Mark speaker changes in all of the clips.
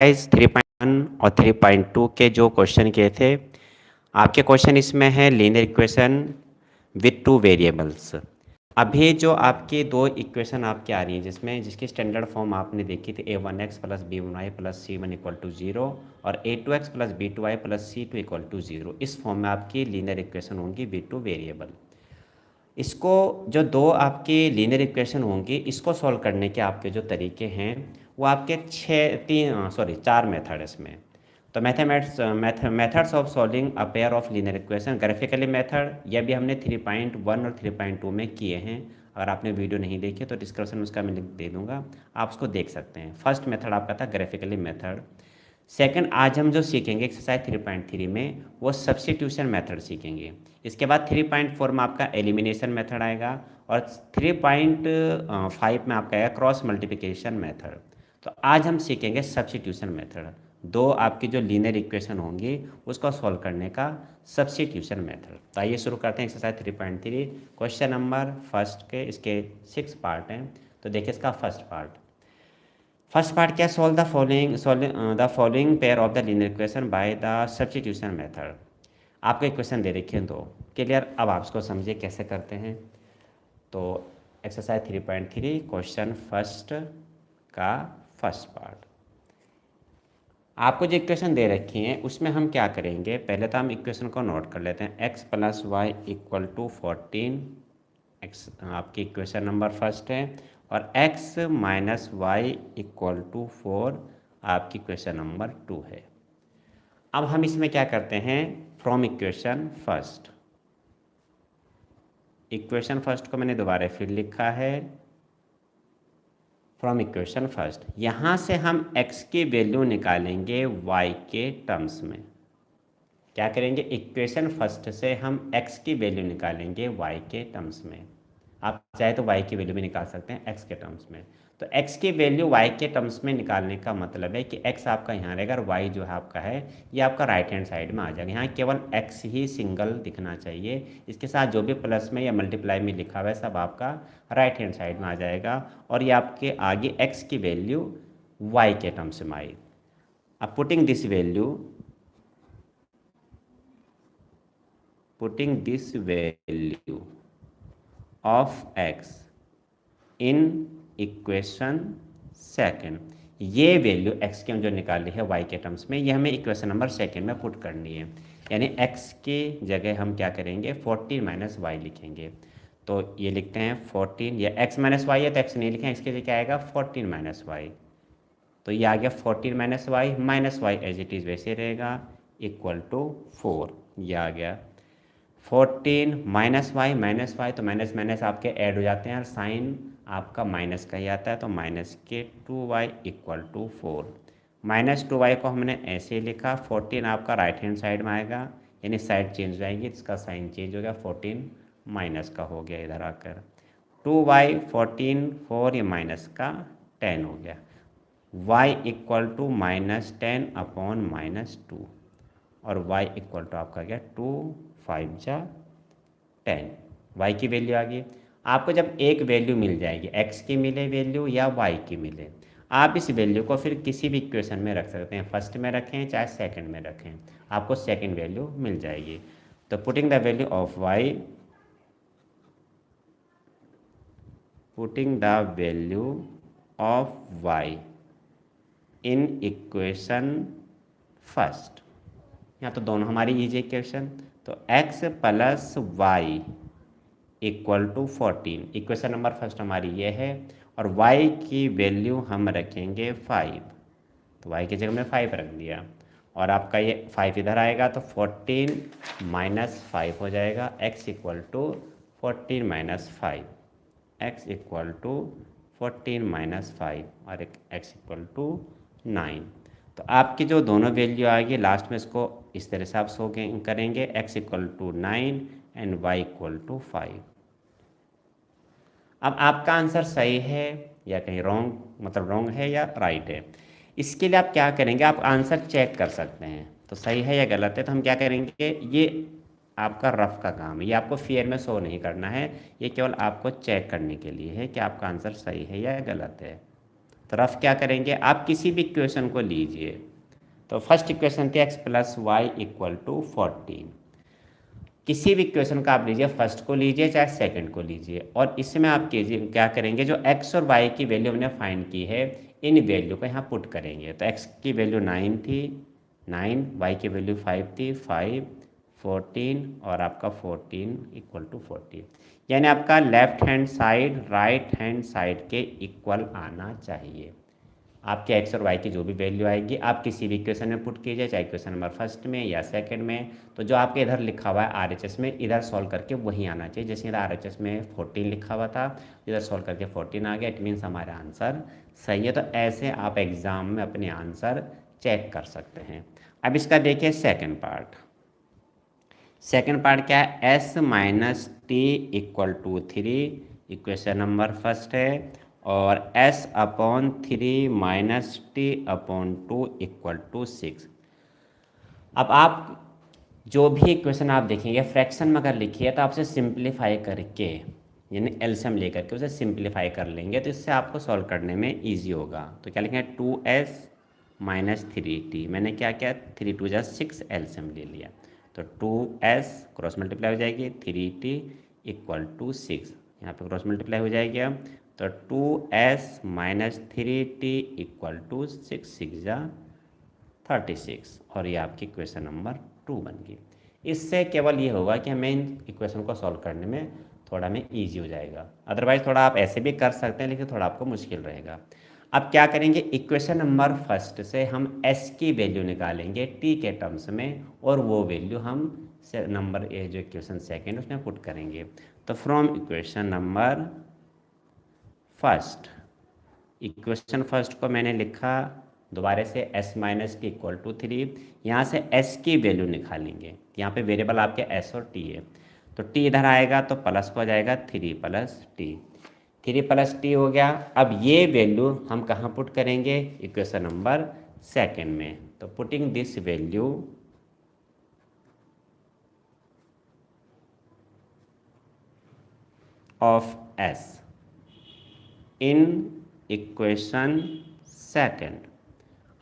Speaker 1: Exercise 3.1 और 3.2 के जो क्वेश्चन किए थे, आपके क्वेश्चन इसमें है linear equation with two variables. अभी जो आपकी दो इक्वेशन आपकी आ रही हैं जिसमें जिसकी स्टैंडर्ड फॉर्म आपने देखी थी a1x plus b1y plus c1 equal to 0 और a2x plus b2y plus c2 equal to 0, इस फॉर्म में आपकी लीनियर इक्वेशन होंगी विथ टू वेरिएबल। इसको जो दो आपकी लीनियर इक्वेशन होंगी इसको सॉल्व करने के आपके जो तरीके हैं वो आपके चार मेथड इसमें। तो methods of solving a pair of linear equation, graphically method, यह भी हमने 3.1 और 3.2 में किए हैं। अगर आपने वीडियो नहीं देखी तो डिस्क्रिप्शन में उसका मैं लिंक दे दूंगा, आप उसको देख सकते हैं। फर्स्ट मेथड आपका था ग्राफिकली मेथड। सेकंड आज हम जो सीखेंगे एक्सरसाइज 3.3 में वो सब्स्टिट्यूशन मेथड सीखेंगे। इसके बाद 3.4 में आपका एलिमिनेशन मेथड आएगा और 3.5 में आपका आएगा क्रॉस मल्टीप्लिकेशन मेथड। तो आज हम सीखेंगे सब्स्टिट्यूशन मेथड, दो आपकी जो लीनियर इक्वेशन होंगी उसको सॉल्व करने का सब्स्टिट्यूशन मेथड। तो आइए शुरू करते हैं एक्सरसाइज 3.3। क्वेश्चन नंबर फर्स्ट के इसके 6 पार्ट हैं। तो देखिए इसका फर्स्ट पार्ट क्या, solve the following pair of the linear equation by the substitution method. आपको इक्वेशन दे रखी है दो, क्लियर। अब आप इसको समझिए कैसे करते हैं। तो एक्सरसाइज 3.3 क्वेश्चन फर्स्ट का फर्स्ट पार्ट, आपको जो इक्वेशन दे रखी है उसमें हम क्या करेंगे, पहले तो हम इक्वेशन को नोट कर लेते हैं। x plus Y equal to 14, X आपकी इक्वेशन नंबर फर्स्ट है, और x minus Y equal to 4 आपकी इक्वेशन नंबर 2 है। अब हम इसमें क्या करते हैं, फ्रॉम इक्वेशन फर्स्ट को मैंने दोबारा फिर लिखा है, फ्रॉम इक्वेशन फर्स्ट। यहाँ से हम x की वैल्यू निकालेंगे y के टर्म्स में। क्या करेंगे, इक्वेशन फर्स्ट से हम x की वैल्यू निकालेंगे y के टर्म्स में। आप चाहे तो y की वैल्यू भी निकाल सकते हैं x के टर्म्स में। तो x की वैल्यू y के टर्म्स में निकालने का मतलब है कि x आपका यहाँ रहेगा और y जो है आपका है ये आपका राइट हैंड साइड में आ जाएगा। यहाँ केवल x ही सिंगल दिखना चाहिए, इसके साथ जो भी प्लस में या मल्टीप्लाई में लिखा हुआ है सब आपका राइट हैंड साइड में आ जाएगा। और ये आपके आगे x की वैल्यू y के टर्म्स में आई। अब putting this value of x in equation second, ये वैल्यू x की हम जो निकाली है y के टर्म्स में ये हमें इक्वेशन नंबर सेकेंड में पुट करनी है। यानी x की जगह हम क्या करेंगे, 14 माइनस वाई लिखेंगे। तो ये लिखते हैं 14, या x माइनस वाई है तो x नहीं लिखें, इसके लिए क्या आएगा 14 माइनस वाई। तो ये आ गया 14 minus Y as it is वैसे रहेगा इक्वल टू 4। ये आ गया 14 माइनस वाई तो माइनस माइनस आपके ऐड हो जाते हैं और साइन आपका माइनस का ही आता है, तो माइनस के 2y equal to 4। Minus 2y को हमने ऐसे ही लिखा, 14 आपका राइट हैंड साइड में आएगा, यानी साइड चेंज हो जाएगी, इसका साइन चेंज हो गया, 14 माइनस का हो गया इधर आकर। 2y 14 4 ये माइनस का 10 हो गया, y equal to minus 10 upon minus 2, और y इक्वल टू आपका गया 2 5 जा 10। y की वैल्यू आ गई। आपको जब एक वैल्यू मिल जाएगी, x की मिले वैल्यू या y की मिले, आप इस वैल्यू को फिर किसी भी इक्वेशन में रख सकते हैं, फर्स्ट में रखें चाहे सेकंड में रखें, आपको सेकंड वैल्यू मिल जाएगी। तो putting the value of y in equation first, यहाँ तो दोनों हमारी इजी इक्वेशन, तो x plus Y equal to 14, equation number first हमारी ये है, और y की वैल्यू हम रखेंगे 5, तो y की जगह में 5 रख दिया, और आपका ये 5 इधर आएगा तो 14 माइनस 5 हो जाएगा, x equal to 14 minus 5, x equal to 14 minus 5 और x इक्वल टू 9। तो आपकी जो दोनों वैल्यू आएगी लास्ट में इसको इस तरह से आप शो करेंगे, x equal to 9 and y equal to 5। अब आपका आंसर सही है या कहीं रॉन्ग, मतलब रॉन्ग है या राइट है, इसके लिए आप क्या करेंगे, आप आंसर चेक कर सकते हैं। तो सही है या गलत है, तो हम क्या करेंगे, ये आपका रफ का काम है, ये आपको फेयर में शो नहीं करना है, ये केवल आपको चेक करने के लिए है कि आपका आंसर सही है या गलत है। तो रफ क्या करेंगे, आप किसी भी इक्वेशन को लीजिए। तो फर्स्ट इक्वेशन थी x plus Y equal to 14। किसी भी इक्वेशन का आप लीजिए, फर्स्ट को लीजिए चाहे सेकंड को लीजिए, और इसमें आप कीजिए क्या करेंगे, जो x और y की वैल्यू हमने फाइंड की है इन वैल्यू को यहाँ पुट करेंगे। तो x की वैल्यू 9 थी 9, y की वैल्यू 5 थी 5, 14 और आपका 14 इक्वल टू 14, यानी आपका left hand side right hand side के इक्वल आना चाहिए। आपके एक्स और वाई की जो भी वैल्यू आएगी आप किसी भी इक्वेशन में पुट कीजिए, चाहे इक्वेशन नंबर फर्स्ट में या सेकंड में। तो जो आपके इधर लिखा हुआ है आरएचएस में, इधर सॉल्व करके वही आना चाहिए। जैसे इधर आरएचएस में 14 लिखा हुआ था, इधर सॉल्व करके 14 आ गया, इट मीन्स हमारा आंसर सही है। तो ऐसे आप एग्ज़ाम में अपने आंसर चेक कर सकते हैं। अब इसका देखिए सेकेंड पार्ट। सेकेंड पार्ट क्या है, s minus t equal to 3, equation number first है, और s upon 3 minus t upon 2 equal to 6। अब आप जो भी इक्वेशन आप देखेंगे फ्रैक्शन में अगर लिखिए तो आपसे सिंप्लीफाई करके, यानी एलसीएम लेकर के उसे सिंप्लीफाई कर लेंगे, तो इससे आपको सॉल्व करने में इजी होगा। तो क्या लिखेंगे, 2s माइनस 3t, मैंने क्या किया 3 2 जा 6 एलसीएम ले लिया, तो 2s क्रॉस मल्टीप्लाई हो जाएगी 3t इक्वल टू 6, यहाँ पे क्रॉस मल्टीप्लाई हो जाएगी। तो 2s minus 3t equal to 6 6 जा 36, और ये आपकी इक्वेशन नंबर 2 बन गई। इससे केवल ये होगा कि हमें इन इक्वेशन को सॉल्व करने में थोड़ा में ईजी हो जाएगा। अदरवाइज थोड़ा आप ऐसे भी कर सकते हैं, लेकिन थोड़ा आपको मुश्किल रहेगा। अब क्या करेंगे, इक्वेशन नंबर फर्स्ट से हम s की वैल्यू निकालेंगे t के टर्म्स में, और वो वैल्यू हम नंबर ए जो इक्वेशन सेकेंड उसमें पुट करेंगे। तो from equation number first, equation first को मैंने लिखा दोबारा से s minus t equal to 3, यहाँ से s की वैल्यू निकालेंगे। यहाँ पे वेरिएबल आपके s और t है, तो t इधर आएगा तो प्लस को जाएगा 3 प्लस टी, 3 प्लस टी हो गया। अब ये वैल्यू हम कहाँ पुट करेंगे, इक्वेशन नंबर सेकेंड में। तो putting this value of s in equation second,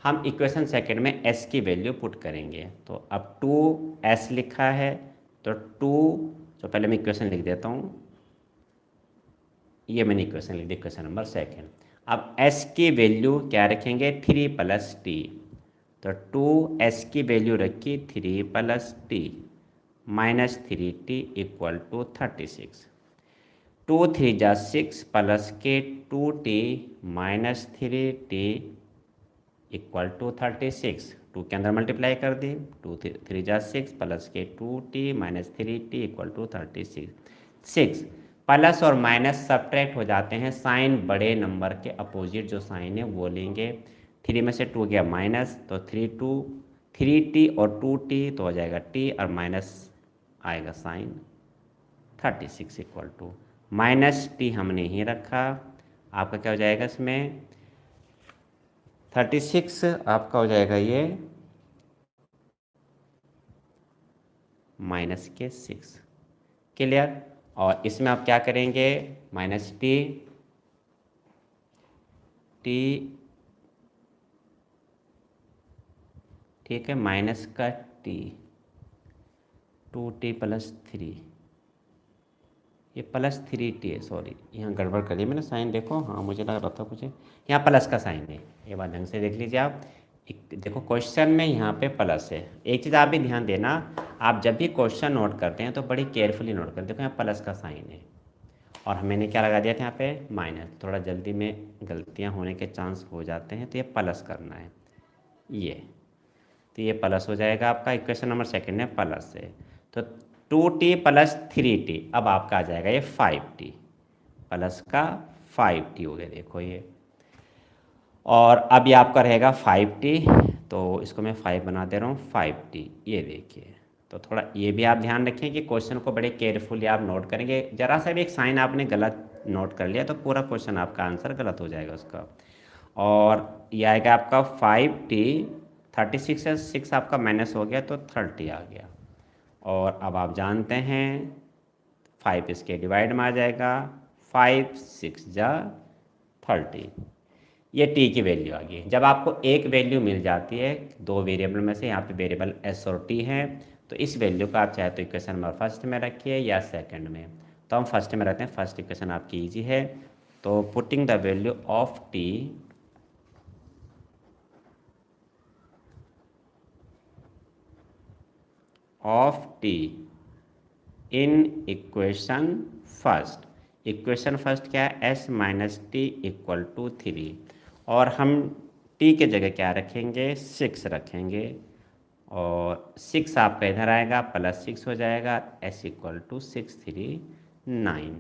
Speaker 1: हम इक्वेशन सेकेंड में s की वैल्यू पुट करेंगे। तो अब 2s लिखा है, तो 2, तो पहले मैं इक्वेशन लिख देता हूँ, ये मैंने इक्वेशन लिख दी इक्वेशन नंबर सेकेंड। अब s की वैल्यू क्या रखेंगे, 3 प्लस टी, तो 2s की वैल्यू रखी 3 plus t minus 3t equal to 36, 2 3 जा 6 प्लस के 2t minus 3t equal to 36, 2 के अंदर मल्टीप्लाई कर दी, 2 3 जा 6 प्लस के 2t minus 3t equal to 36। 6 plus और माइनस सब्ट्रैक्ट हो जाते हैं, साइन बड़े नंबर के अपोजिट जो साइन है वो लेंगे। 3 में से 2 गया माइनस, तो 3t और 2t तो हो जाएगा t, और माइनस आएगा sign 36 equal to minus t हमने ही रखा। आपका क्या हो जाएगा इसमें 36, आपका हो जाएगा ये माइनस के 6, क्लियर। और इसमें आप क्या करेंगे, माइनस टी ठीक है, माइनस का टी, 2t प्लस 3, ये प्लस 3t है, सॉरी यहाँ गड़बड़ कर दिया मैंने साइन, देखो हाँ मुझे लग रहा था कुछ यहाँ प्लस का साइन है, ये बात ढंग से देख लीजिए आप। देखो क्वेश्चन में यहाँ पे प्लस है। एक चीज़ आप भी ध्यान देना, आप जब भी क्वेश्चन नोट करते हैं तो बड़ी केयरफुली नोट करें। देखो यहाँ प्लस का साइन है, और मैंने क्या लगा दिया था यहाँ पे माइनस, थोड़ा जल्दी में गलतियाँ होने के चांस हो जाते हैं, तो ये प्लस करना है ये, तो ये प्लस हो जाएगा आपका। इक्वेशन नंबर सेकेंड में प्लस है, तो 2t प्लस 3t, अब आपका आ जाएगा ये 5t, प्लस का 5t हो गया, देखो ये। और अब ये आपका रहेगा 5t, तो इसको मैं 5 बना दे रहा हूँ 5t, ये देखिए। तो थोड़ा ये भी आप ध्यान रखें कि क्वेश्चन को बड़े केयरफुली आप नोट करेंगे। जरा सा भी एक साइन आपने गलत नोट कर लिया तो पूरा क्वेश्चन आपका आंसर गलत हो जाएगा उसका। और ये आएगा आपका 5t, 36 से 6 आपका माइनस हो गया तो 30 आ गया। और अब आप जानते हैं 5 इसके डिवाइड में आ जाएगा, 5 6 जा 30, ये टी की वैल्यू आ गई। जब आपको एक वैल्यू मिल जाती है दो वेरिएबल में से, यहाँ पे वेरिएबल एस और टी है, तो इस वैल्यू का आप चाहे तो इक्वेशन नंबर फर्स्ट में रखिए या सेकंड में। तो हम फर्स्ट में रखते हैं, फर्स्ट इक्वेशन आपकी इजी है। तो putting the value of t in equation first. Equation first क्या है, s minus t equal to 3, और हम टी के जगह क्या रखेंगे, 6 रखेंगे, और 6 आपका इधर आएगा प्लस 6 हो जाएगा, एस इक्वल टू 6 3 9।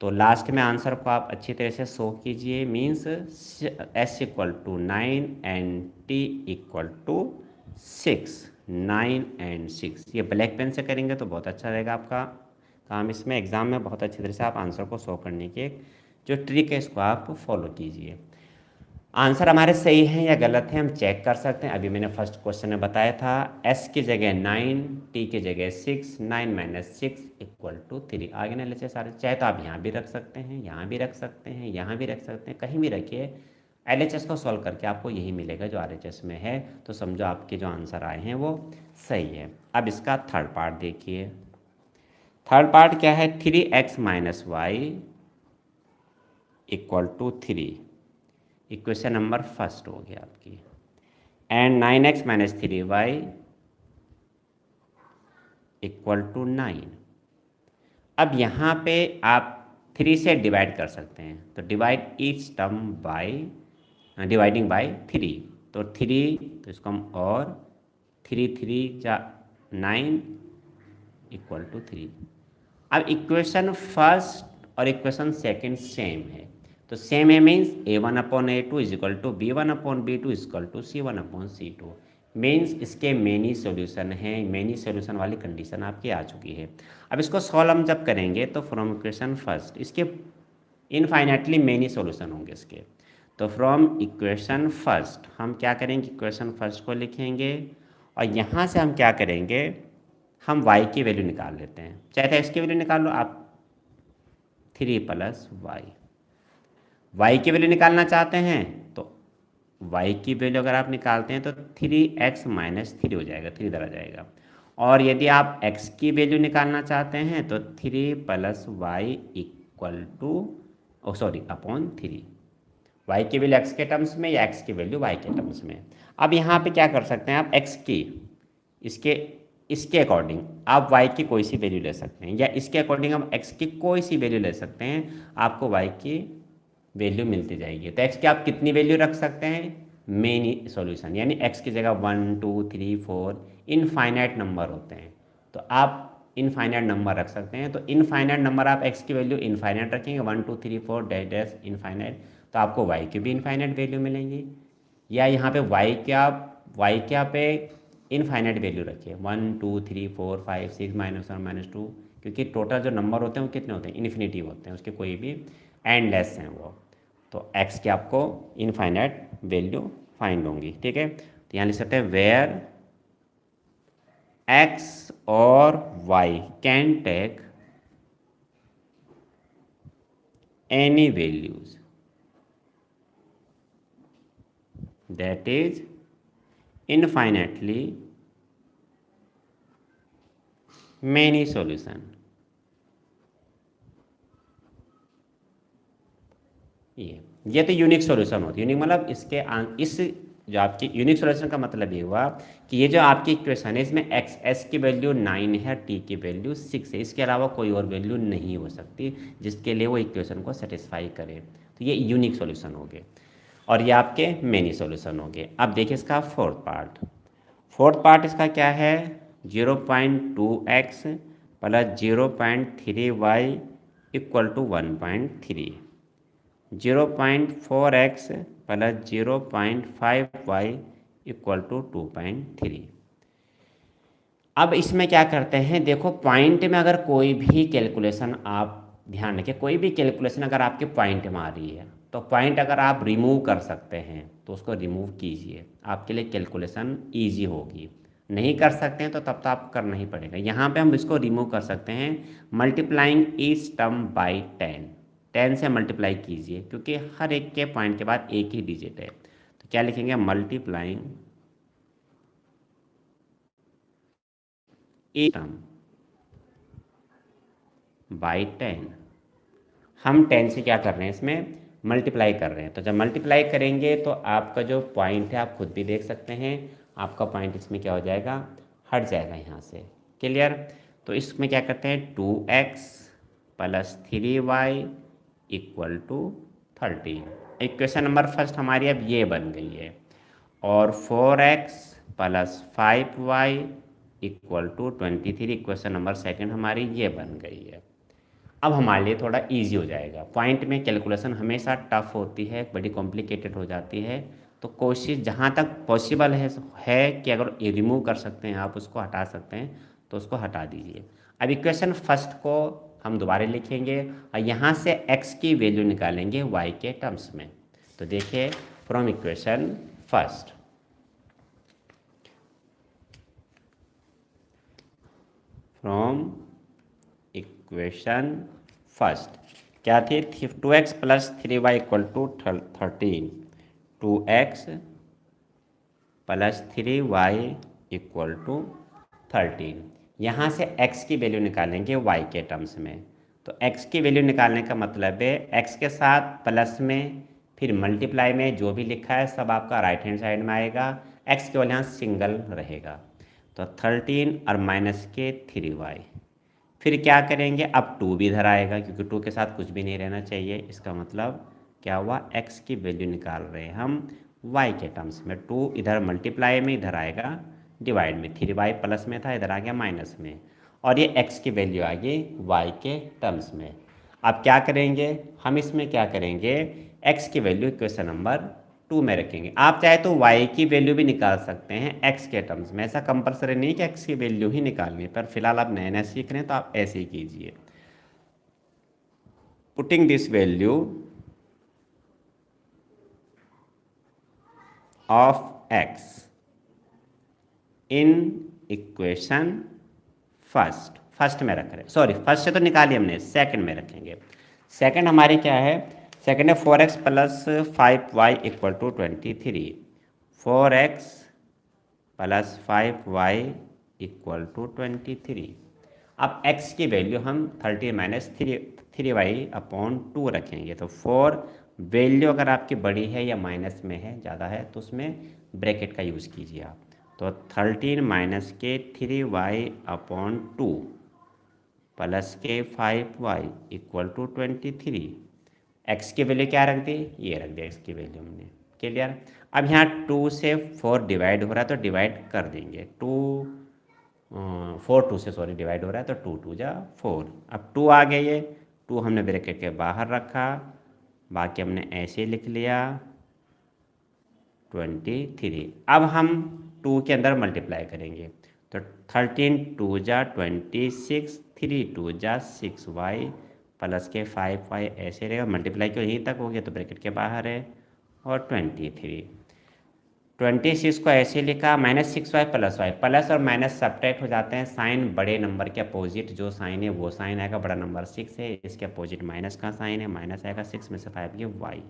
Speaker 1: तो लास्ट में आंसर को आप अच्छी तरह से शो कीजिए, means s equal to 9 and t equal to 6, 9 and 6। ये ब्लैक पेन से करेंगे तो बहुत अच्छा रहेगा आपका काम, इसमें एग्ज़ाम में बहुत अच्छी तरह से आप आंसर को शो करने की एक जो ट्रिक है इसको आप फॉलो कीजिए। आंसर हमारे सही हैं या गलत हैं हम चेक कर सकते हैं। अभी मैंने फर्स्ट क्वेश्चन में बताया था एस की जगह 9, टी की जगह 6, 9 माइनस 6 इक्वल टू 3। आगे ना लेचे सारे, चाहे तो आप यहाँ भी रख सकते हैं, यहाँ भी रख सकते हैं, यहाँ भी रख सकते हैं, कहीं भी रखिए। LHS को सॉल्व करके आपको यही मिलेगा जो RHS में है, तो समझो आपके जो आंसर आए हैं वो सही है। अब इसका थर्ड पार्ट देखिए। थर्ड पार्ट क्या है, 3x minus Y equal to 3, equation number first हो गया आपकी, and 9x minus 3y equal to 9। अब यहाँ पे आप 3 से डिवाइड कर सकते हैं, तो divide each term by dividing by 3, तो 3 तो इसको हम और 3 3 जा 9 इक्वल टू 3। अब इक्वेशन फर्स्ट और इक्वेशन सेकंड सेम है, तो सेम है means a1/a2 is equal to b1/b2 is equal to c1/c2, means इसके मेनी सॉल्यूशन हैं। मेनी सॉल्यूशन वाली कंडीशन आपकी आ चुकी है। अब इसको सॉल्व हम जब करेंगे तो फ्रॉम इक्वेशन फर्स्ट इसके इनफाइनाइटली मेनी सॉल्यूशन होंगे इसके, तो फ्रॉम इक्वेशन फर्स्ट हम क्या करेंगे, इक्वेशन फर्स्ट को लिखेंगे, और यहाँ से हम क्या करेंगे, हम y की वैल्यू निकाल लेते हैं। चाहे तो x की वैल्यू निकाल लो आप, 3 प्लस y की वैल्यू निकालना चाहते हैं तो y की वैल्यू अगर आप निकालते हैं तो 3x माइनस 3 हो जाएगा, 3 इधर आ जाएगा। और यदि आप x की वैल्यू निकालना चाहते हैं तो 3 plus Y equal to upon 3। y की वैल्यू x के टर्म्स में या x की वैल्यू y के टर्म्स में। अब यहाँ पे क्या कर सकते हैं आप, x की इसके अकॉर्डिंग आप y की कोई सी वैल्यू ले सकते हैं, या इसके अकॉर्डिंग आप x की कोई सी वैल्यू ले सकते हैं, आपको y की वैल्यू मिलती जाएगी। तो x की आप कितनी वैल्यू रख सकते हैं, मेनी सॉल्यूशन, यानी x की जगह 1 2 3 4 इनफाइनाइट नंबर होते हैं, तो आप इनफाइनाइट नंबर रख सकते हैं। तो इनफाइनाइट नंबर आप x की वैल्यू इनफाइनाइट रखेंगे, 1 2 3 4 डैश डैश इनफाइनाइट, तो आपको y की भी इनफाइनाइट वैल्यू मिलेंगी। या यहाँ पे y क्या पे इनफाइनाइट वैल्यू रखिए, 1 2 3 4 5 6 -1 -2, क्योंकि टोटल जो नंबर होते हैं वो कितने होते हैं, इन्फिनिटी होते हैं, उसके कोई भी एंडलेस हैं वो। तो x की आपको इनफाइनाइट वैल्यू फाइंड होंगी, ठीक है। तो यहाँ लिख सकते हैं वेयर x और y can take any values that is infinitely many solution। ये तो यूनिक सॉल्यूशन होती है। यूनिक मतलब इस जो आपकी यूनिक सॉल्यूशन का मतलब ये हुआ कि ये जो आपकी इक्वेशन है इसमें x की वैल्यू 9 है, t की वैल्यू 6 है, इसके अलावा कोई और वैल्यू नहीं हो सकती जिसके लिए वो इक्वेशन को सेटिस्फाई करे। तो ये यूनिक सॉल्यूशन हो गए, और ये आपके मेनी सॉल्यूशन हो गए। अब देखिए इसका फोर्थ पार्ट इसका क्या है, 0.2x plus 0.3y equal to 1.3, 0.4x plus 0.5y equal to 2.3। अब इसमें क्या करते हैं, देखो पॉइंट में अगर कोई भी कैलकुलेशन, आप ध्यान रखिए, कोई भी कैलकुलेशन अगर आपके पॉइंट में आ रही है तो पॉइंट अगर आप रिमूव कर सकते हैं तो उसको रिमूव कीजिए, आपके लिए कैलकुलेशन इजी होगी। नहीं कर सकते हैं तो तब तो आपको करना ही पड़ेगा। यहाँ पे हम इसको रिमूव कर सकते हैं, मल्टीप्लाइंग ईच टर्म बाय 10, 10 से मल्टीप्लाई कीजिए, क्योंकि हर एक के पॉइंट के बाद एक ही डिजिट है। तो क्या लिखेंगे, मल्टीप्लाइंग ए टर्म बाई 10। हम 10 से क्या कर रहे हैं, इसमें मल्टीप्लाई कर रहे हैं। तो जब मल्टीप्लाई करेंगे तो आपका जो पॉइंट है आप खुद भी देख सकते हैं, आपका पॉइंट इसमें क्या हो जाएगा, हट जाएगा यहाँ से। क्लियर। तो इसमें क्या करते हैं, 2x plus 3y equal to 13। Equation number first हमारी अब ये बन गई है। और 4x plus 5y equal to 23, equation number second हमारी ये बन गई है। अब हमारे लिए थोड़ा इजी हो जाएगा। पॉइंट में कैलकुलेशन हमेशा टफ होती है, बड़ी कॉम्प्लिकेटेड हो जाती है। तो कोशिश जहाँ तक पॉसिबल है कि अगर ये रिमूव कर सकते हैं, आप उसको हटा सकते हैं तो उसको हटा दीजिए। अब इक्वेशन फर्स्ट को हम दोबारा लिखेंगे और यहाँ से x की वैल्यू निकालेंगे y के टर्म्स में। तो देखिए, from equation first, from equation first क्या थी, 2x plus 3y equal to 13। 2x plus 3y equal to 13। यहाँ से x की वैल्यू निकालेंगे y के टर्म्स में। तो x की वैल्यू निकालने का मतलब है x के साथ प्लस में फिर मल्टीप्लाई में जो भी लिखा है सब आपका राइट हैंड साइड में आएगा, x केवल यहाँ सिंगल रहेगा। तो 13 और माइनस के 3y, फिर क्या करेंगे, अब 2 भी इधर आएगा क्योंकि 2 के साथ कुछ भी नहीं रहना चाहिए। इसका मतलब क्या हुआ, x की वैल्यू निकाल रहे हैं हम y के टर्म्स में। 2 इधर मल्टीप्लाई में इधर आएगा डिवाइड में, 3y प्लस में था इधर आ गया माइनस में, और ये x की वैल्यू आ गई y के टर्म्स में। अब क्या करेंगे, हम इसमें क्या करेंगे, x की वैल्यू इक्वेशन नंबर 2 में रखेंगे। आप चाहे तो y की वैल्यू भी निकाल सकते हैं x के टर्म्स में, ऐसा कंपलसरी नहीं कि x की वैल्यू ही निकालनी, पर फिलहाल आप नए नए सीख रहे हैं तो आप ऐसे ही कीजिए। Putting this value of x in equation first में रख रहे हैं, सॉरी फर्स्ट से तो निकाली हमने, सेकंड में रखेंगे। सेकंड हमारी क्या है, सेकंड है 4x plus 5y equal to 23। 4x plus 5y equal to 23। अब x की वैल्यू हम 30 माइनस 3y अपॉन 2 रखेंगे। तो 4 वैल्यू अगर आपकी बड़ी है या माइनस में है, ज़्यादा है, तो उसमें ब्रैकेट का यूज़ कीजिए आप। तो 13 माइनस के 3y अपॉन 2 प्लस के 5y इक्वल टू 23। x की वैल्यू क्या रख दी, ये रख दिया x की वैल्यू हमने। क्लियर। अब यहाँ 2 से 4 डिवाइड हो रहा है तो डिवाइड कर देंगे। 4 2 से सॉरी डिवाइड हो रहा है तो 2 2 जा 4। अब 2 आ गए, ये 2 हमने ब्रैकेट के बाहर रखा, बाकी हमने ऐसे लिख लिया 23। अब हम 2 के अंदर मल्टीप्लाई करेंगे तो 13 2 जा 26, 3 2 जा 6y प्लस के 5y ऐसे रहेगा। मल्टीप्लाई क्यों यहीं तक हो गया तो ब्रैकेट के बाहर है, और 23। 26 को ऐसे लिखा minus 6y plus y, plus और माइनस सब्ट्रैक्ट हो जाते हैं, साइन बड़े नंबर के अपोजिट जो साइन है वो साइन आएगा, बड़ा नंबर 6 है, इसके अपोजिट माइनस का साइन है, माइनस आएगा 6 में से 5 की y,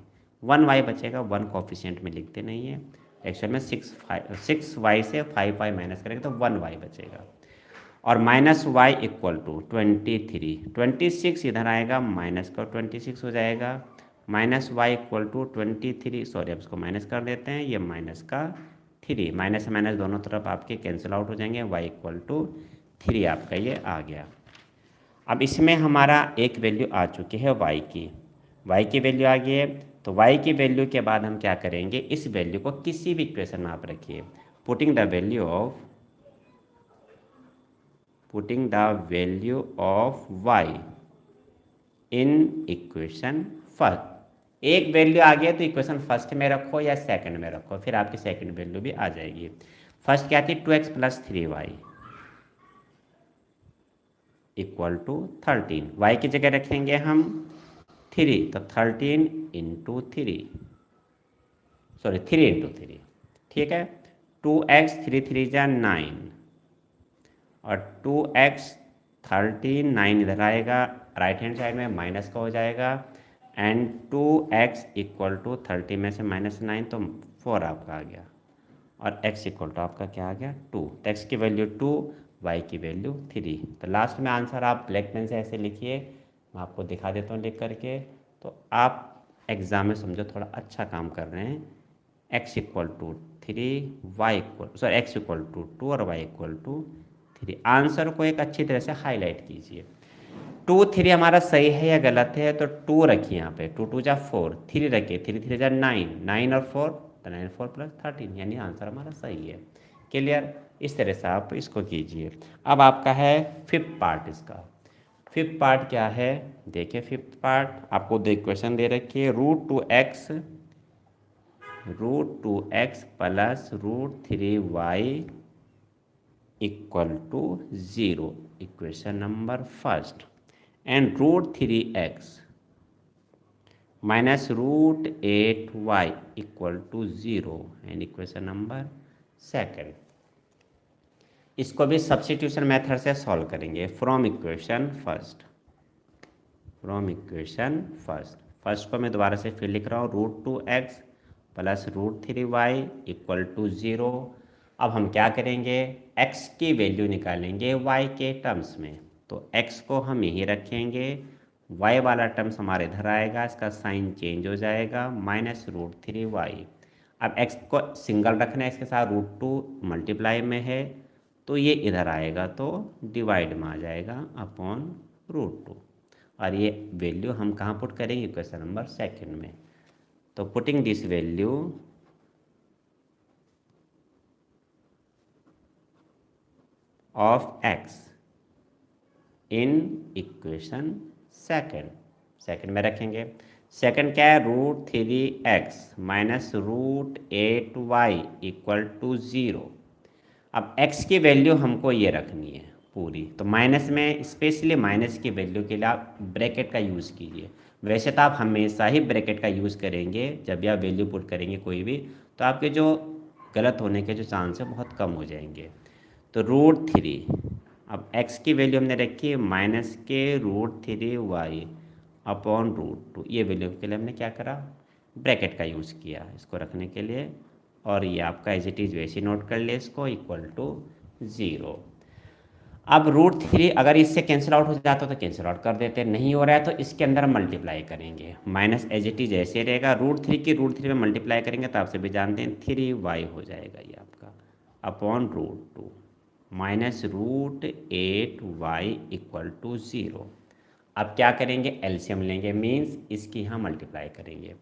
Speaker 1: 1y बचेगा। 1 कोफिशिएंट में लिखते नहीं है, एक्चुअल में 6y से 5y माइनस करेंगे तो 1y बचेगा। और माइनस y इक्वल टू 23, 26 इधर आएगा, माइनस का 26 हो जाएगा, minus Y equal to 23, sorry अब इसको माइनस कर देते हैं, ये माइनस का 3, माइनस से माइनस दोनों तरफ आपके कैंसिल आउट हो जाएंगे, y इक्वल टू 3 आपका ये आ गया। अब इसमें हमारा एक वैल्यू आ चुकी है y की वैल्यू आ गई है। तो y की वैल्यू के बाद हम क्या करेंगे, इस वैल्यू को किसी भी इक्वेशन में आप रखिए, putting the value of y in equation first. एक वैल्यू आ गया तो इक्वेशन फर्स्ट में रखो या सेकंड में रखो, फिर आपकी सेकंड वैल्यू भी आ जाएगी। फर्स्ट क्या थी, 2x plus 3y equal to 13, y की जगह रखेंगे हम 3, तो 13 इंटू 3, सॉरी 3 इंटू 3, ठीक है। 2x 3 3 जा 9, और 2x 13, 9 इधर आएगा, राइट हैंड साइड में माइनस का हो जाएगा, एंड 2x इक्वल टू 30 में से -9 तो 4 आपका आ गया, और x इक्वल टू आपका क्या आ गया 2। तो x की वैल्यू 2, y की वैल्यू 3। तो लास्ट में आंसर आप ब्लैक पेन से ऐसे लिखिए, मैं आपको दिखा देता हूँ लिख करके, तो आप एग्ज़ाम में समझो थोड़ा अच्छा काम कर रहे हैं। x equal to 3, y equal sorry x equal to 2 और y इक्वल टू 3। आंसर को एक अच्छी तरह से हाईलाइट कीजिए। 2 3 हमारा सही है या गलत है, तो 2 रखिए यहाँ पे, 2 2 जा 4, 3 रखिए, 3 3 जा 9, 9 और 4 तो 9 4 प्लस 13, यानी आंसर हमारा सही है। क्लियर? इस तरह से आप इसको कीजिए। अब आपका है फिफ्थ पार्ट। इसका फिफ्थ पार्ट क्या है, देखिए फिफ्थ पार्ट आपको दो इक्वेशन दे रखी है, √2x plus √3y equal to 0, equation number first, and √3x minus √8y equal to 0 and equation number second. इसको भी सब्स्टिट्यूशन मेथड से सॉल्व करेंगे। फ्रॉम इक्वेशन फर्स्ट फर्स्ट को मैं दोबारा से फिर लिख रहा हूँ, √2x plus √3y equal to 0। अब हम क्या करेंगे, x की वैल्यू निकालेंगे y के टर्म्स में, तो x को हम यहीं रखेंगे, y वाला टर्म्स हमारे इधर आएगा, इसका साइन चेंज हो जाएगा, माइनस √3y। अब x को सिंगल रखना है, इसके साथ √2 मल्टीप्लाई में है, तो ये इधर आएगा तो डिवाइड में आ जाएगा अपॉन √2, और ये वैल्यू हम कहाँ पुट करेंगे, इक्वेशन नंबर सेकंड में। तो putting this value of x in equation second में रखेंगे। सेकंड क्या है, √3x minus √8y equal to 0। अब x की वैल्यू हमको ये रखनी है पूरी, तो माइनस में स्पेशली माइनस की वैल्यू के लिए आप ब्रैकेट का यूज़ कीजिए। वैसे तो आप हमेशा ही ब्रैकेट का यूज़ करेंगे जब भी आप वैल्यू पुट करेंगे कोई भी, तो आपके जो गलत होने के जो चांस है बहुत कम हो जाएंगे। तो √3, अब x की वैल्यू हमने रखी है माइनस के √3y अपॉन √2, ये वैल्यू के लिए हमने क्या करा, ब्रैकेट का यूज़ किया इसको रखने के लिए, और ये आपका एज इट इज़ वैसे नोट कर ले इसको, इक्वल टू 0। अब √3 अगर इससे कैंसिल आउट हो जाता तो कैंसिल आउट कर देते, नहीं हो रहा है तो इसके अंदर मल्टीप्लाई करेंगे, माइनस एज इट इज़ ऐसे रहेगा, √3 की √3 में मल्टीप्लाई करेंगे तो आपसे भी जानते हैं 3y हो जाएगा ये आपका, upon √2 minus √8y equal to 0। अब क्या करेंगे, एलसीएम लेंगे, मीन्स इसकी यहाँ मल्टीप्लाई करेंगे,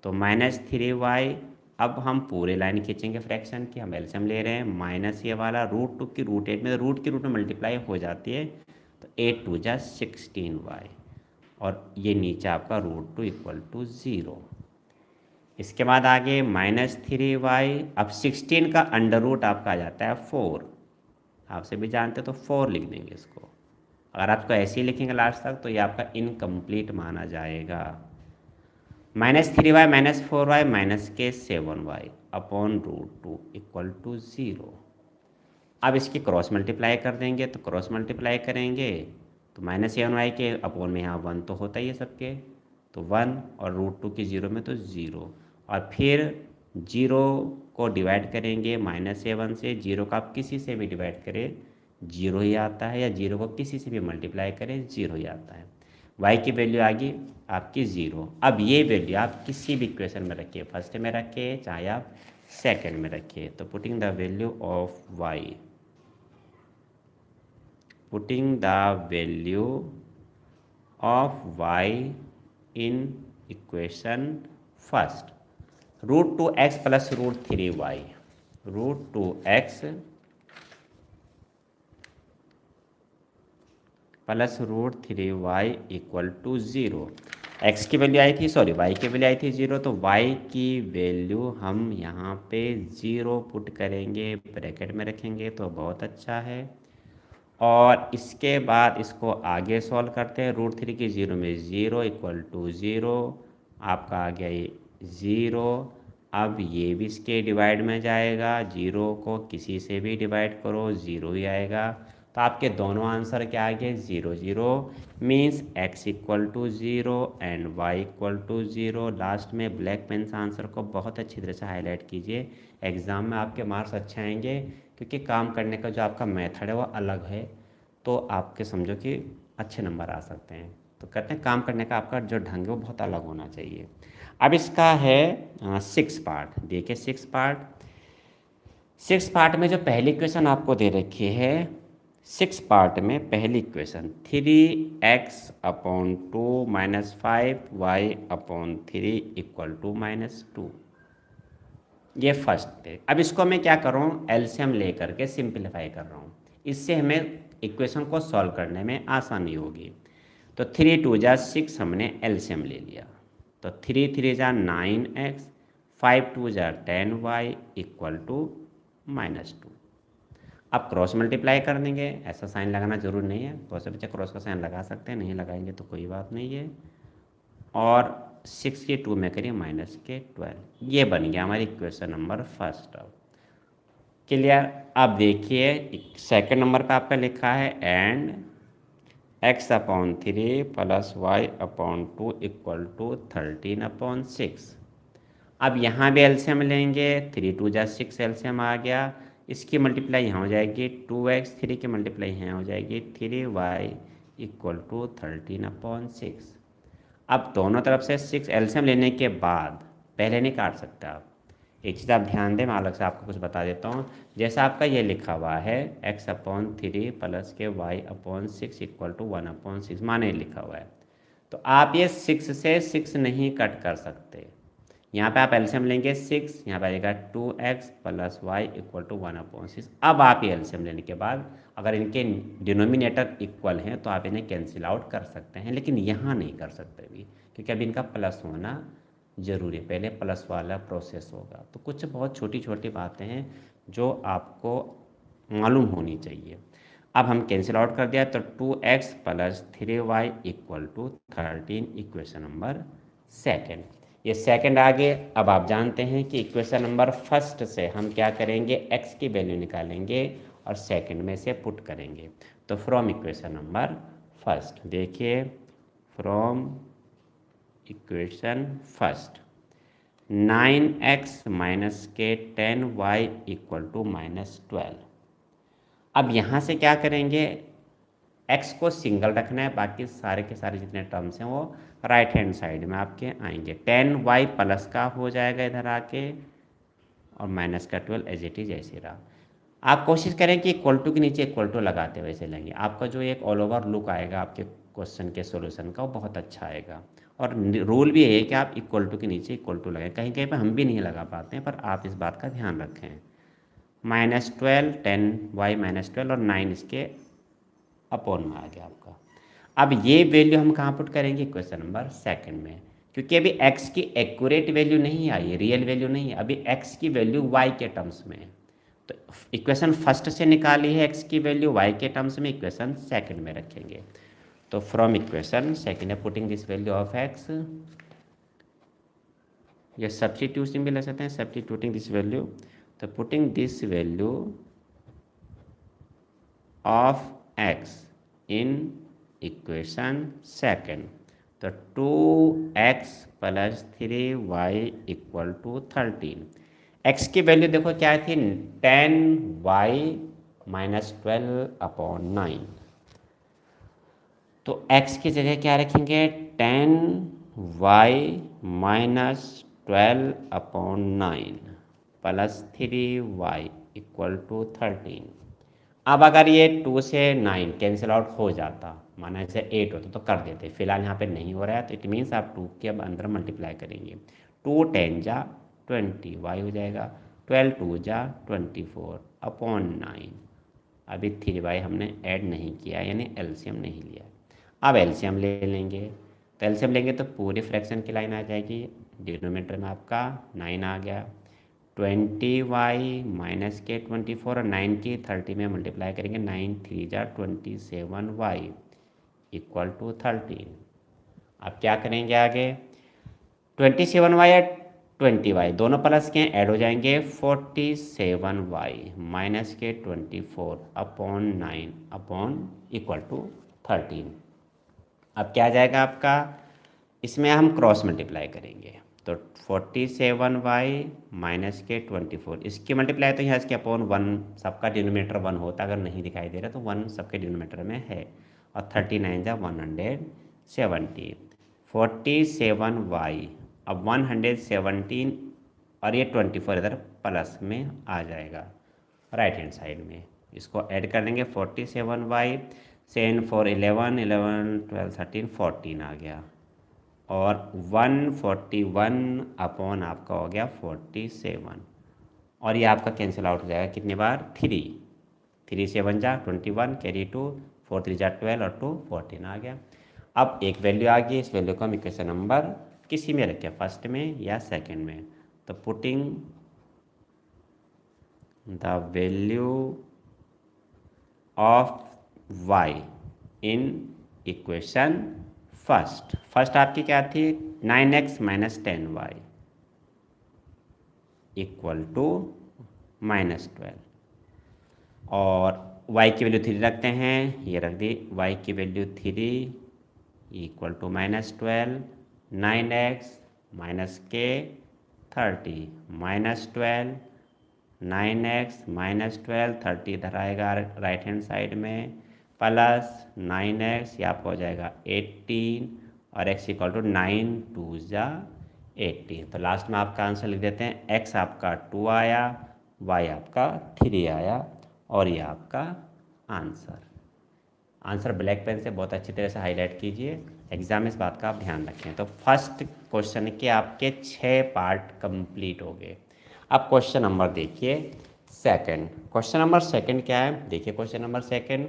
Speaker 1: तो माइनस 3y। अब हम पूरे लाइन खींचेंगे फ्रैक्शन की, हम एलसीएम ले रहे हैं, माइनस ये वाला √2 की √8 में, रूट की रूट में मल्टीप्लाई हो जाती है, तो 8 2 जा 16y, और ये नीचे आपका √2 इक्वल टू 0। इसके बाद आगे माइनस 3y, अब 16 का अंडर रूट आपका आ जाता है 4, आपसे भी जानते तो 4 लिख देंगे इसको। अगर आपको ऐसे ही लिखेंगे लास्ट तक तो ये आपका इनकम्प्लीट माना जाएगा। Minus 3y minus 4y minus के 7y अपॉन √2 इक्वल टू 0। अब इसकी क्रॉस मल्टीप्लाई कर देंगे, तो क्रॉस मल्टीप्लाई करेंगे तो माइनस 7y के अपॉन में यहाँ 1 तो होता ही है सबके, तो 1, और √2 की 0 में तो 0, और फिर 0 को डिवाइड करेंगे -7 से, 0 का आप किसी से भी डिवाइड करें 0 ही आता है, या 0 को किसी से भी मल्टीप्लाई करें 0 ही आता है। y की वैल्यू आ गई आपकी 0। अब ये वैल्यू आप किसी भी इक्वेशन में रखिए, फर्स्ट में रखिए चाहे आप सेकंड में रखिए, तो putting the value of y, putting the value of y in equation first, √2x plus √3y, √2x plus √3y equal to 0। x की वैल्यू आई थी, सॉरी y की वैल्यू आई थी 0, तो y की वैल्यू हम यहाँ पे 0 पुट करेंगे, ब्रैकेट में रखेंगे तो बहुत अच्छा है। और इसके बाद इसको आगे सॉल्व करते हैं, √3 की 0 में 0 इक्वल टू 0, आपका आ गया ये 0। अब ये भी इसके डिवाइड में जाएगा, 0 को किसी से भी डिवाइड करो 0 ही आएगा, तो आपके दोनों आंसर क्या आ गए 0 0 means x equal to 0 and y equal to 0। Last में ब्लैक पेन से आंसर को बहुत अच्छी तरह से हाईलाइट कीजिए, एग्ज़ाम में आपके मार्क्स अच्छे आएंगे, क्योंकि काम करने का जो आपका मेथड है वो अलग है, तो आपके समझो कि अच्छे नंबर आ सकते हैं। तो कहते हैं काम करने का आपका जो ढंग है वो बहुत अलग होना चाहिए। अब इसका है 6 पार्ट, देखिए 6 पार्ट में जो पहली इक्वेशन आपको दे रखी है, 6 पार्ट में पहली equation 3x/2 minus 5y/3 equal to -2, ये फर्स्ट है। अब इसको मैं क्या कर रहा हूँ, एलसीएम ले करके सिंप्लीफाई कर रहा हूँ, इससे हमें इक्वेशन को सॉल्व करने में आसानी होगी। तो 3 2 जा 6 हमने एलसीएम ले लिया, तो 3 3 जा 9x, 5 2 जा 10y इक्वल टू -2। अब क्रॉस मल्टीप्लाई कर देंगे, ऐसा साइन लगाना जरूर नहीं है, बहुत से बच्चे क्रॉस का साइन लगा सकते हैं, नहीं लगाएंगे तो कोई बात नहीं है। और 6 के 2 में करिए -12, ये बन गया हमारी इक्वेशन नंबर फर्स्ट। अब क्लियर। अब देखिए सेकंड नंबर पे आपका लिखा है and x/3 plus y/2 equal to 13/6। अब यहाँ भी एलसीएम लेंगे, 3 2 जा 6 एलसीएम आ गया, इसकी मल्टीप्लाई यहाँ हो जाएगी 2x, 3 की मल्टीप्लाई यहाँ हो जाएगी 3y इक्वल टू 13/6। अब दोनों तरफ से 6 एलसीएम लेने के बाद पहले नहीं काट सकते आप, एक चीज़ आप ध्यान दें, मैं अलग से आपको कुछ बता देता हूँ। जैसा आपका ये लिखा हुआ है x/3 प्लस के y/6 इक्वल टू 1/6 माने लिखा हुआ है, तो आप ये 6 से 6 नहीं कट कर सकते। यहाँ पे आप एलसीएम लेंगे 6, यहाँ पे आएगा 2x plus Y equal to 1/6। अब आप ये एलसीएम लेने के बाद अगर इनके डिनोमिनेटर इक्वल हैं तो आप इन्हें कैंसिल आउट कर सकते हैं, लेकिन यहाँ नहीं कर सकते अभी, क्योंकि अभी इनका प्लस होना ज़रूरी है, पहले प्लस वाला प्रोसेस होगा। तो कुछ बहुत छोटी छोटी बातें हैं जो आपको मालूम होनी चाहिए। अब हम कैंसिल आउट कर दिया, तो 2x plus 3y equal to 13 equation number second. ये सेकंड आ गए। अब आप जानते हैं कि इक्वेशन नंबर फर्स्ट से हम क्या करेंगे, x की वैल्यू निकालेंगे और सेकंड में से पुट करेंगे। तो फ्रॉम इक्वेशन नंबर फर्स्ट देखिए, from equation first 9x minus के 10y इक्वल टू -12। अब यहाँ से क्या करेंगे, x को सिंगल रखना है, बाकी सारे के सारे जितने टर्म्स हैं वो राइट हैंड साइड में आपके आएंगे। 10y प्लस का हो जाएगा इधर आके, और माइनस का 12 एज इट इज ऐसे रहा। आप कोशिश करें कि इक्वल टू के नीचे इक्वल टू लगाते हुए चलेंगे, आपका जो एक ऑल ओवर लुक आएगा आपके क्वेश्चन के सॉल्यूशन का वो बहुत अच्छा आएगा। और रूल भी है कि आप इक्वल टू के नीचे इक्वल टू लगाएं, कहीं कहीं पर हम भी नहीं लगा पाते हैं, पर आप इस बात का ध्यान रखें। -12 10y -12 और 9 इसके अपॉन में आ गया आपका। अब ये वैल्यू हम कहाँ पुट करेंगे, इक्वेशन नंबर सेकंड में, क्योंकि अभी x की एक्यूरेट वैल्यू नहीं आई, रियल वैल्यू नहीं है, अभी x की वैल्यू y के टर्म्स में है। तो इक्वेशन फर्स्ट से निकाली है x की वैल्यू, y के टर्म्स में इक्वेशन सेकंड में रखेंगे। तो फ्रॉम इक्वेशन सेकंड है putting this value of x, या सब्स्टिट्यूशन भी ले सकते हैं, सब्स्टिट्यूटिंग दिस वैल्यू। तो putting this value of x in equation second, तो 2x plus 3y equal to 13। x की वैल्यू देखो क्या थी, 10y -12/9। तो x की जगह क्या रखेंगे, 10y -12/9 plus 3y equal to 13। अब अगर ये 2 से 9 कैंसिल आउट हो जाता, माना जैसे 8 होता तो कर देते, फिलहाल यहाँ पे नहीं हो रहा है, तो इट मीन्स आप 2 के अब अंदर मल्टीप्लाई करेंगे। 2 10 जा 20 y हो जाएगा, 12 2 जा 24/9। अभी 3y हमने ऐड नहीं किया, यानी एलसीएम नहीं लिया। अब एलसीएम ले लेंगे, तो एलसीएम लेंगे तो पूरी फ्रैक्शन की लाइन आ जाएगी, डिनोमिनेटर में आपका 9 आ गया, 20y माइनस के 24 और 9 की 30 में मल्टीप्लाई करेंगे, 9 3 जा 27y इक्वल टू 13। अब क्या करेंगे आगे, 27y 20y, दोनों प्लस के ऐड हो जाएंगे, 47y माइनस के 24 अपॉन 9 अपॉन इक्वल टू 13। अब क्या आ जाएगा आपका, इसमें हम क्रॉस मल्टीप्लाई करेंगे तो 47y माइनस के 24, इसकी मल्टीप्लाई तो यहाँ इसके अपॉन 1, सबका डिनोमिनेटर 1 होता, अगर नहीं दिखाई दे रहा तो 1 सबके डिनोमिनेटर में है, और 39 जा 170, 47y, अब 117 और ये 24 इधर प्लस में आ जाएगा राइट हैंड साइड में, इसको ऐड कर देंगे 47y, 7 4 11 11 12 13 14 आ गया, और 141 अपॉन आपका हो गया 47, और ये आपका कैंसिल आउट हो जाएगा कितने बार, 3 7 जा 21, कैरी 2, 4 3 जा 12 और 2 14 आ गया। अब एक वैल्यू आ गई, इस वैल्यू को हम इक्वेशन नंबर किसी में रखें, फर्स्ट में या सेकंड में, तो putting the value of y in equation first आपकी क्या थी, 9x minus 10y equal to -12, और y की वैल्यू 3 रखते हैं, ये रख दी, y की value 3 equal to -12, 9x minus के 30 -12, 9x माइनस 12, 30 इधर आएगा राइट हैंड साइड में, प्लस 9x, ये आपको हो जाएगा 18, और x इक्वल टू 9 2 जा 18, तो लास्ट में आपका आंसर लिख देते हैं, x आपका 2 आया, y आपका 3 आया, और ये आपका आंसर ब्लैक पेन से बहुत अच्छी तरह से हाईलाइट कीजिए, एग्जाम में इस बात का आप ध्यान रखें। तो फर्स्ट क्वेश्चन के आपके 6 पार्ट कंप्लीट हो गए। अब क्वेश्चन नंबर देखिए सेकंड, क्वेश्चन नंबर सेकंड क्या है, देखिए question number second,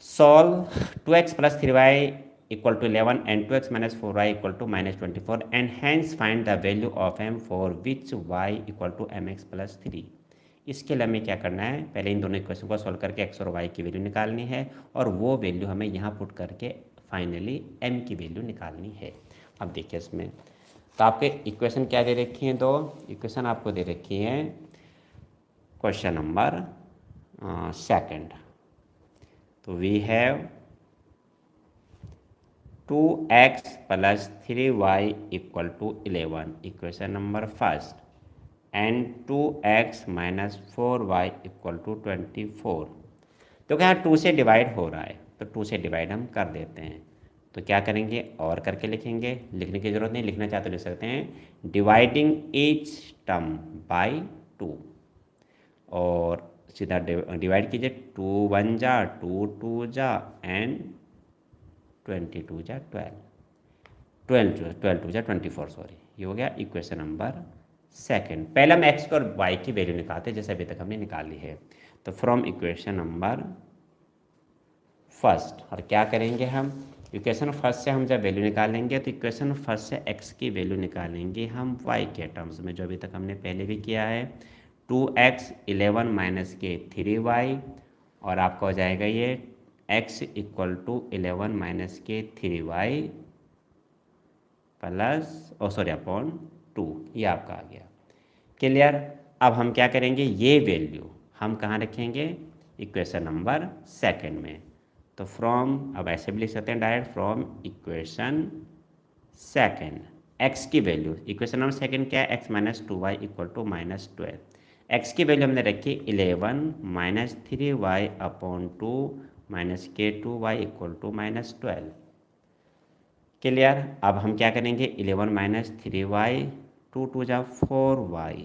Speaker 1: solve 2x plus 3y equal to 11 and 2x minus 4y equal to -24 and hence find the value of m for which y equal to mx plus 3। इसके लिए हमें क्या करना है, पहले इन दोनों इक्वेशन को सॉल्व करके x और y की वैल्यू निकालनी है, और वो वैल्यू हमें यहाँ पुट करके फाइनली m की वैल्यू निकालनी है। अब देखिए इसमें तो आपके इक्वेशन क्या दे रखी हैं, दो इक्वेशन आपको दे रखी हैं क्वेश्चन नंबर सेकंड, तो we have 2x plus 3y equal to 11 equation number first, and 2x minus 4y equal to 24। तो क्या 2 से डिवाइड हो रहा है, तो 2 से डिवाइड हम कर देते हैं, तो क्या करेंगे और करके लिखेंगे, लिखने की ज़रूरत नहीं, लिखना चाहते तो लिख सकते हैं डिवाइडिंग ईच टर्म बाय 2, और सीधा डिवाइड कीजिए, 2 1 जा 2 2 जा एंड 22 जा 12 2 जा 24, सॉरी, ये हो गया इक्वेशन नंबर सेकंड। पहले हम एक्स और वाई की वैल्यू निकालते हैं जैसे अभी तक हमने निकाली है, तो फ्रॉम इक्वेशन नंबर फर्स्ट, और क्या करेंगे हम इक्वेशन फर्स्ट से हम जब वैल्यू निकालेंगे तो इक्वेशन फर्स्ट से एक्स की वैल्यू निकालेंगे हम वाई के टर्म्स में, जो अभी तक हमने पहले भी किया है, 2x 11 माइनस के 3y, और आपका हो जाएगा ये x इक्वल टू 11 माइनस के 3y प्लस अपॉन 2, ये आपका आ गया क्लियर। अब हम क्या करेंगे, ये वैल्यू हम कहाँ रखेंगे, इक्वेशन नंबर सेकंड में, तो फ्रॉम, अब ऐसे भी लिख सकते हैं direct, from equation second x की वैल्यू, इक्वेशन नंबर सेकंड क्या है, x minus 2y equal to -12, x की वैल्यू हमने रखी 11 माइनस 3y अपॉन 2 माइनस के 2y इक्वल टू -12 क्लियर। अब हम क्या करेंगे, 11 माइनस 3y 2 2 जा 4y,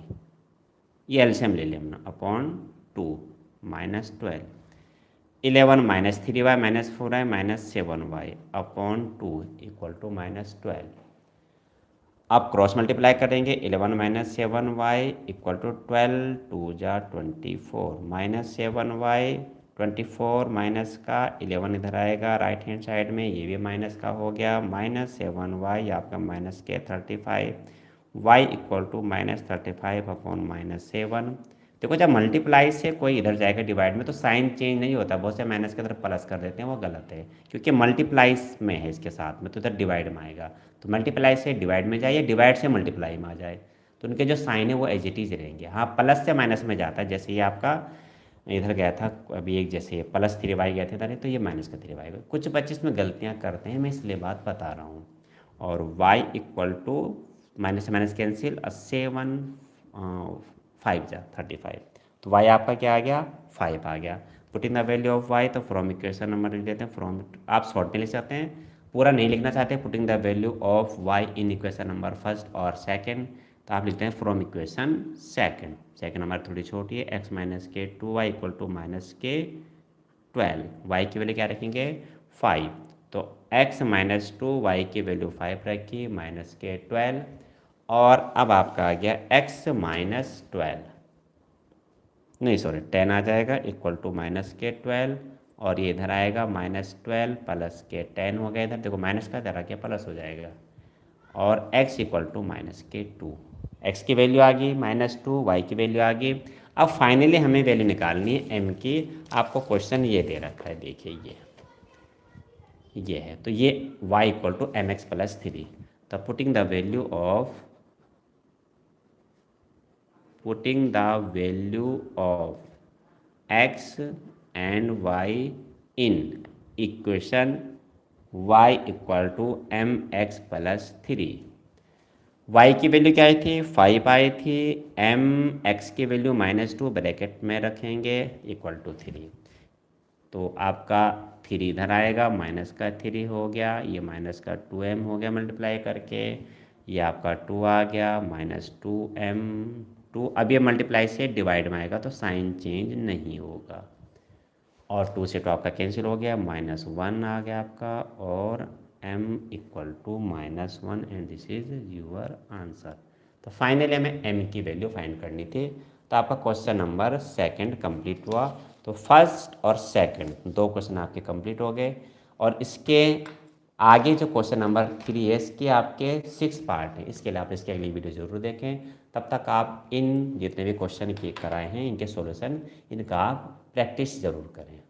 Speaker 1: ये एलसीएम ले लें हमने, upon 2 -12, 11 minus 3y minus 4y minus 7y upon 2 equal to -12। अब क्रॉस मल्टीप्लाई करेंगे, 11 माइनस 7y इक्वल टू 12 2 जा 24 माइनस 7y, 24 माइनस का 11 इधर आएगा राइट हैंड साइड में, ये भी माइनस का हो गया, माइनस 7y आपका माइनस के 35, y इक्वल टू -35 अपॉन -7। देखो जब मल्टीप्लाई से कोई इधर जाएगा डिवाइड में तो साइन चेंज नहीं होता, बहुत से माइनस के तरफ प्लस कर देते हैं, वो गलत है, क्योंकि मल्टीप्लाई में है इसके साथ में, तो इधर डिवाइड में आएगा, तो मल्टीप्लाई से डिवाइड में जाइए, डिवाइड से मल्टीप्लाई में आ जाए, तो उनके जो साइन है वो एज इट इज रहेंगे। हाँ, प्लस से माइनस में जाता है, जैसे ये आपका इधर गया था अभी एक, जैसे +3y गया था तो ये -3y। कुछ बच्चे इसमें गलतियाँ करते हैं, मैं इसलिए बात बता रहा हूँ। और y इक्वल टू माइनस से माइनस कैंसिल, 7 5 जा 35, तो y आपका क्या आ गया 5 आ गया। Putting the value of y, तो फ्रॉम इक्वेशन नंबर लिख देते हैं, फ्रॉम आप शॉर्ट में लिख सकते हैं, पूरा नहीं लिखना चाहते। Putting the value of y in equation number first और सेकंड, तो आप लिखते हैं फ्रॉम इक्वेशन सेकंड नंबर थोड़ी छोटी है, x माइनस के 2y इक्वल टू माइनस के 12, y की वैल्यू क्या रखेंगे 5, तो x माइनस 2y की वैल्यू 5 रखी माइनस के 12, और अब आपका आ गया x माइनस 12, नहीं सॉरी 10 आ जाएगा इक्वल टू माइनस के 12, और ये इधर आएगा -12 प्लस के 10 हो गया, इधर देखो माइनस का इधर आके प्लस हो जाएगा, और x इक्वल टू माइनस के 2, x की वैल्यू आ गई -2, y की वैल्यू आ गई। अब फाइनली हमें वैल्यू निकालनी है m की। आपको क्वेश्चन ये दे रखा है, देखिए ये है, तो ये y equal to mx plus 3, तो putting the value of x and y in equation y equal to mx plus 3। y की वैल्यू क्या आई थी 5 आई थी, mx की वैल्यू -2 ब्रैकेट में रखेंगे इक्वल टू 3, तो आपका 3 इधर आएगा, माइनस का 3 हो गया, ये माइनस का 2m हो गया मल्टीप्लाई करके, ये आपका 2 आ गया -2m2, अब ये मल्टीप्लाई से डिवाइड में आएगा तो साइन चेंज नहीं होगा, और 2 से 2 आपका कैंसिल हो गया, -1 आ गया आपका, और m equal to -1, and this is your answer. तो फाइनली हमें m की वैल्यू फाइंड करनी थी, तो आपका क्वेश्चन नंबर सेकंड कंप्लीट हुआ। तो फर्स्ट और सेकंड 2 क्वेश्चन आपके कंप्लीट हो गए, और इसके आगे जो क्वेश्चन नंबर 3 है इसके आपके 6 पार्ट हैं, इसके लिए आप इसकी अगली वीडियो ज़रूर देखें। तब तक आप इन जितने भी क्वेश्चन किए कराए हैं इनके सॉल्यूशन इनका आप प्रैक्टिस ज़रूर करें।